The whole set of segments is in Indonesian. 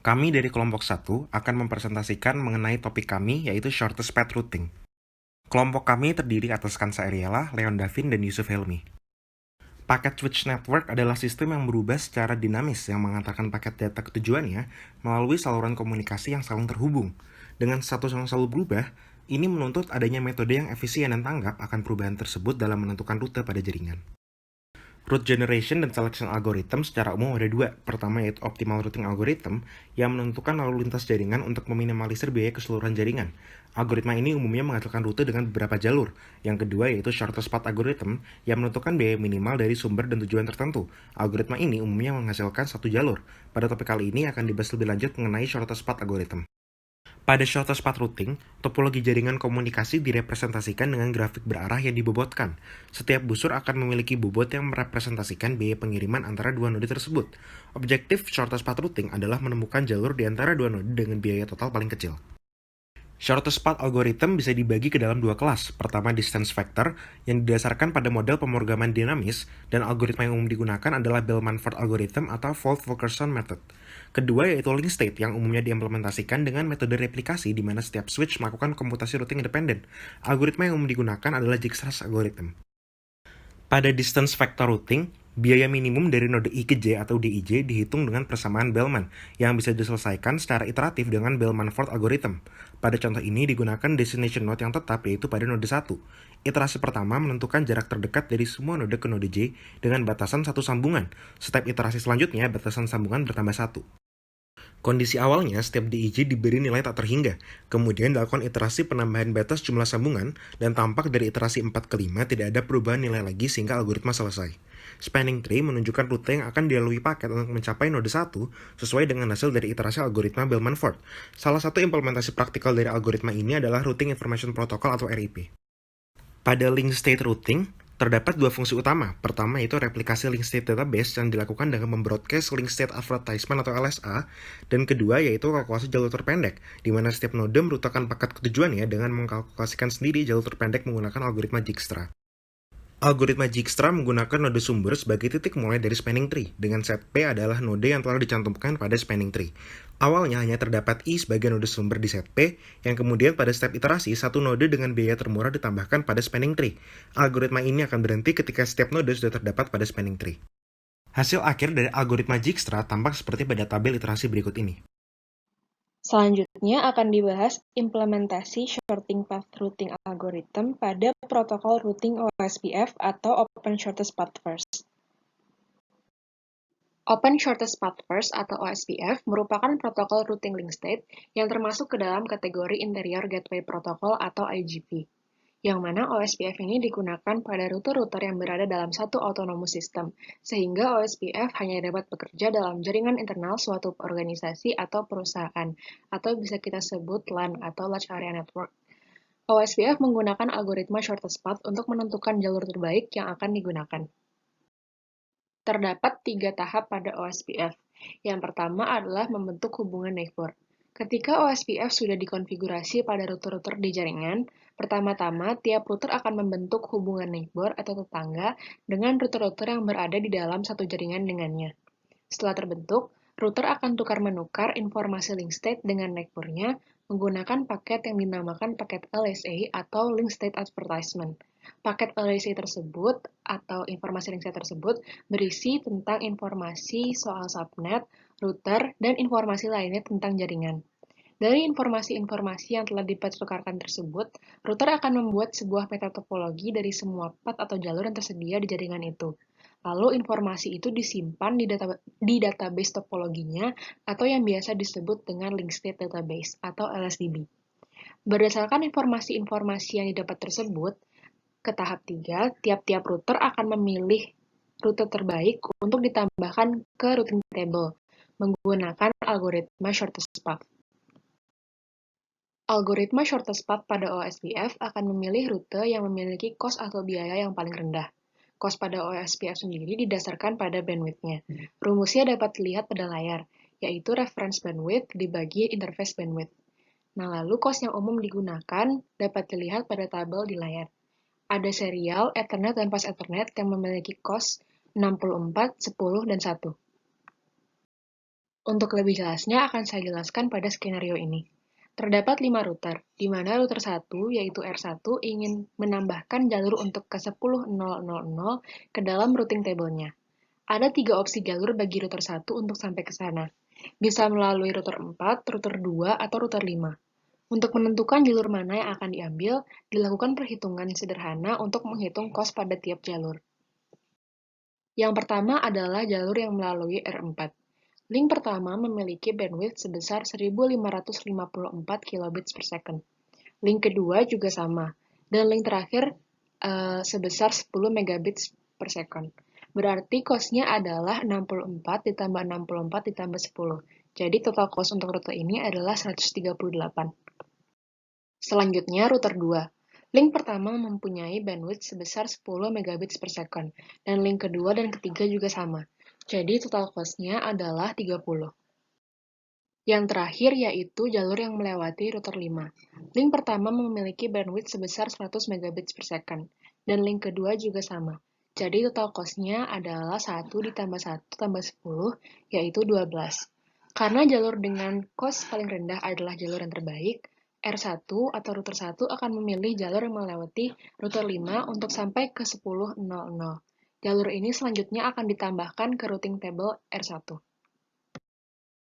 Kami dari kelompok 1 akan mempresentasikan mengenai topik kami, yaitu Shortest Path Routing. Kelompok kami terdiri atas Kansa Ariela, Leon Davin, dan Yusuf Helmi. Paket switch network adalah sistem yang berubah secara dinamis yang mengantarkan paket data ke tujuannya melalui saluran komunikasi yang saling terhubung. Dengan status yang selalu berubah, ini menuntut adanya metode yang efisien dan tanggap akan perubahan tersebut dalam menentukan rute pada jaringan. Route generation dan selection algorithm secara umum ada dua. Pertama yaitu optimal routing algorithm yang menentukan lalu lintas jaringan untuk meminimalisir biaya keseluruhan jaringan. Algoritma ini umumnya menghasilkan rute dengan beberapa jalur. Yang kedua yaitu shortest path algorithm yang menentukan biaya minimal dari sumber dan tujuan tertentu. Algoritma ini umumnya menghasilkan satu jalur. Pada topik kali ini akan dibahas lebih lanjut mengenai shortest path algorithm. Pada shortest path routing, topologi jaringan komunikasi direpresentasikan dengan grafik berarah yang dibobotkan. Setiap busur akan memiliki bobot yang merepresentasikan biaya pengiriman antara dua node tersebut. Objektif shortest path routing adalah menemukan jalur di antara dua node dengan biaya total paling kecil. Shortest path algorithm bisa dibagi ke dalam dua kelas. Pertama, distance vector, yang didasarkan pada model pemrograman dinamis, dan algoritma yang umum digunakan adalah Bell-Manford algorithm atau Wolff-Fulkerson method. Kedua, yaitu link state, yang umumnya diimplementasikan dengan metode replikasi di mana setiap switch melakukan komputasi routing independen. Algoritma yang umum digunakan adalah Dijkstra's algorithm. Pada distance vector routing, biaya minimum dari node I ke J atau DIJ dihitung dengan persamaan Bellman, yang bisa diselesaikan secara iteratif dengan Bell-Manford algorithm. Pada contoh ini digunakan destination node yang tetap, yaitu pada node 1. Iterasi pertama menentukan jarak terdekat dari semua node ke node J dengan batasan satu sambungan. Setiap iterasi selanjutnya, batasan sambungan bertambah 1. Kondisi awalnya, setiap DIJ diberi nilai tak terhingga. Kemudian dilakukan iterasi penambahan batas jumlah sambungan, dan tampak dari iterasi 4 ke 5 tidak ada perubahan nilai lagi sehingga algoritma selesai. Spanning tree menunjukkan rute yang akan dilalui paket untuk mencapai node 1 sesuai dengan hasil dari iterasi algoritma Bell-Manford. Salah satu implementasi praktikal dari algoritma ini adalah Routing Information Protocol atau RIP. Pada link state routing, terdapat dua fungsi utama. Pertama yaitu replikasi link state database yang dilakukan dengan membroadcast link state advertisement atau LSA, dan kedua yaitu kalkulasi jalur terpendek, di mana setiap node merutakan paket ke tujuannya dengan mengkalkulasikan sendiri jalur terpendek menggunakan algoritma Dijkstra. Algoritma Dijkstra menggunakan node sumber sebagai titik mulai dari spanning tree, dengan set P adalah node yang telah dicantumkan pada spanning tree. Awalnya hanya terdapat I sebagai node sumber di set P, yang kemudian pada step iterasi, satu node dengan biaya termurah ditambahkan pada spanning tree. Algoritma ini akan berhenti ketika setiap node sudah terdapat pada spanning tree. Hasil akhir dari algoritma Dijkstra tampak seperti pada tabel iterasi berikut ini. Selanjutnya akan dibahas implementasi Shorting Path Routing Algorithm pada protokol routing OSPF atau Open Shortest Path First. Open Shortest Path First atau OSPF merupakan protokol routing link state yang termasuk ke dalam kategori Interior Gateway Protocol atau IGP, yang mana OSPF ini digunakan pada router-router yang berada dalam satu autonomous system, sehingga OSPF hanya dapat bekerja dalam jaringan internal suatu organisasi atau perusahaan, atau bisa kita sebut LAN atau Large Area Network. OSPF menggunakan algoritma shortest path untuk menentukan jalur terbaik yang akan digunakan. Terdapat 3 tahap pada OSPF. Yang pertama adalah membentuk hubungan neighbor. Ketika OSPF sudah dikonfigurasi pada router-router di jaringan, pertama-tama tiap router akan membentuk hubungan neighbor atau tetangga dengan router-router yang berada di dalam satu jaringan dengannya. Setelah terbentuk, router akan tukar-menukar informasi link state dengan neighbor-nya menggunakan paket yang dinamakan paket LSA atau Link State Advertisement. Paket LSA tersebut atau informasi link state tersebut berisi tentang informasi soal subnet, router, dan informasi lainnya tentang jaringan. Dari informasi-informasi yang telah dipertukarkan tersebut, router akan membuat sebuah peta topologi dari semua path atau jalur yang tersedia di jaringan itu. Lalu informasi itu disimpan di database topologinya atau yang biasa disebut dengan Link State Database atau LSDB. Berdasarkan informasi-informasi yang didapat tersebut, ke tahap 3, tiap-tiap router akan memilih rute terbaik untuk ditambahkan ke routing table menggunakan algoritma shortest path. Algoritma shortest path pada OSPF akan memilih rute yang memiliki cost atau biaya yang paling rendah. Cost pada OSPF sendiri didasarkan pada bandwidth-nya. Rumusnya dapat dilihat pada layar, yaitu reference bandwidth dibagi interface bandwidth. Nah, lalu cost yang umum digunakan dapat dilihat pada tabel di layar. Ada serial, Ethernet, dan fast Ethernet yang memiliki cost 64, 10, dan 1. Untuk lebih jelasnya akan saya jelaskan pada skenario ini. Terdapat 5 router, di mana router 1, yaitu R1, ingin menambahkan jalur untuk ke 10.0.0.0 ke dalam routing table-nya. Ada 3 opsi jalur bagi router 1 untuk sampai ke sana. Bisa melalui router 4, router 2, atau router 5. Untuk menentukan jalur mana yang akan diambil, dilakukan perhitungan sederhana untuk menghitung kos pada tiap jalur. Yang pertama adalah jalur yang melalui R4. Link pertama memiliki bandwidth sebesar 1554 kilobits per second. Link kedua juga sama, dan link terakhir sebesar 10 megabits per second. Berarti cost-nya adalah 64 ditambah 64 ditambah 10. Jadi total cost untuk rute ini adalah 138. Selanjutnya, router 2. Link pertama mempunyai bandwidth sebesar 10 megabits per second, dan link kedua dan ketiga juga sama. Jadi total cost-nya adalah 30. Yang terakhir yaitu jalur yang melewati router 5. Link pertama memiliki bandwidth sebesar 100 megabits per second, dan link kedua juga sama. Jadi total cost-nya adalah 1 ditambah 1 tambah 10, yaitu 12. Karena jalur dengan cost paling rendah adalah jalur yang terbaik, R1 atau router 1 akan memilih jalur yang melewati router 5 untuk sampai ke 10.0.0. Jalur ini selanjutnya akan ditambahkan ke routing table R1.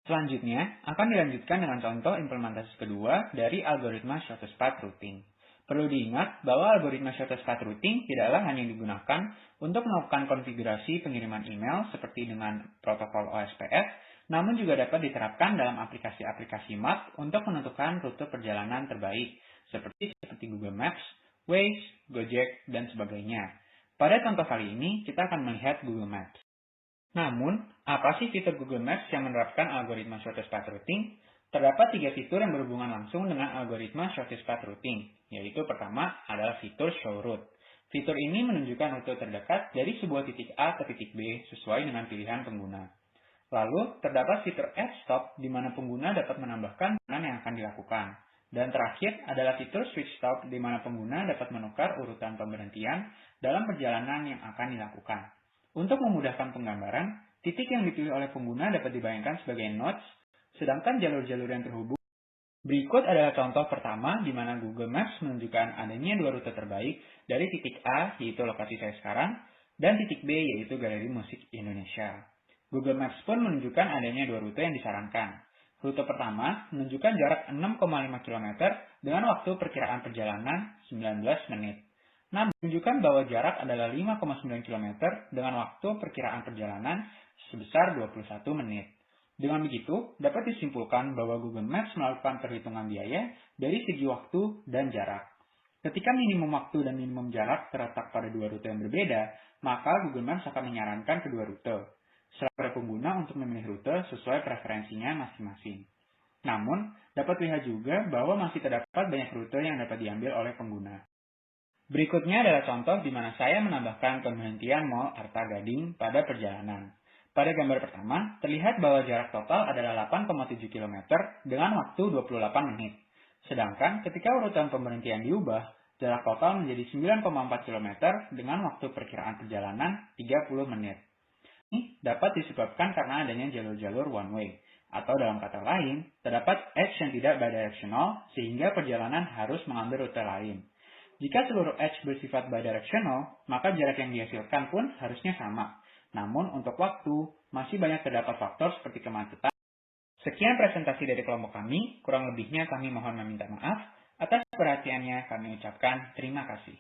Selanjutnya, akan dilanjutkan dengan contoh implementasi kedua dari algoritma shortest path routing. Perlu diingat bahwa algoritma shortest path routing tidaklah hanya digunakan untuk melakukan konfigurasi pengiriman email seperti dengan protokol OSPF, namun juga dapat diterapkan dalam aplikasi-aplikasi map untuk menentukan rute perjalanan terbaik, seperti Google Maps, Waze, Gojek, dan sebagainya. Pada contoh kali ini, kita akan melihat Google Maps. Namun, apa sih fitur Google Maps yang menerapkan algoritma shortest path routing? Terdapat 3 fitur yang berhubungan langsung dengan algoritma shortest path routing, yaitu pertama adalah fitur show route. Fitur ini menunjukkan rute terdekat dari sebuah titik A ke titik B sesuai dengan pilihan pengguna. Lalu, terdapat fitur add stop di mana pengguna dapat menambahkan perjalanan yang akan dilakukan. Dan terakhir adalah fitur switch stop di mana pengguna dapat menukar urutan pemberhentian dalam perjalanan yang akan dilakukan. Untuk memudahkan penggambaran, titik yang dipilih oleh pengguna dapat dibayangkan sebagai nodes, sedangkan jalur-jalur yang terhubung. Berikut adalah contoh pertama di mana Google Maps menunjukkan adanya 2 rute terbaik dari titik A, yaitu lokasi saya sekarang, dan titik B, yaitu Galeri Musik Indonesia. Google Maps pun menunjukkan adanya 2 rute yang disarankan. Rute pertama menunjukkan jarak 6,5 km dengan waktu perkiraan perjalanan 19 menit. Nah, menunjukkan bahwa jarak adalah 5,9 km dengan waktu perkiraan perjalanan sebesar 21 menit. Dengan begitu, dapat disimpulkan bahwa Google Maps melakukan perhitungan biaya dari segi waktu dan jarak. Ketika minimum waktu dan minimum jarak terletak pada 2 rute yang berbeda, maka Google Maps akan menyarankan kedua rute, serta pengguna untuk memilih rute sesuai preferensinya masing-masing. Namun, dapat dilihat juga bahwa masih terdapat banyak rute yang dapat diambil oleh pengguna. Berikutnya adalah contoh di mana saya menambahkan pemberhentian Mall Arta Gading pada perjalanan. Pada gambar pertama, terlihat bahwa jarak total adalah 8,7 km dengan waktu 28 menit. Sedangkan ketika urutan pemberhentian diubah, jarak total menjadi 9,4 km dengan waktu perkiraan perjalanan 30 menit. Ini dapat disebabkan karena adanya jalur-jalur one way, atau dalam kata lain, terdapat edge yang tidak bidirectional sehingga perjalanan harus mengambil rute lain. Jika seluruh edge bersifat bidirectional, maka jarak yang dihasilkan pun harusnya sama. Namun untuk waktu, masih banyak terdapat faktor seperti kemacetan. Sekian presentasi dari kelompok kami, kurang lebihnya kami mohon meminta maaf. Atas perhatiannya kami ucapkan terima kasih.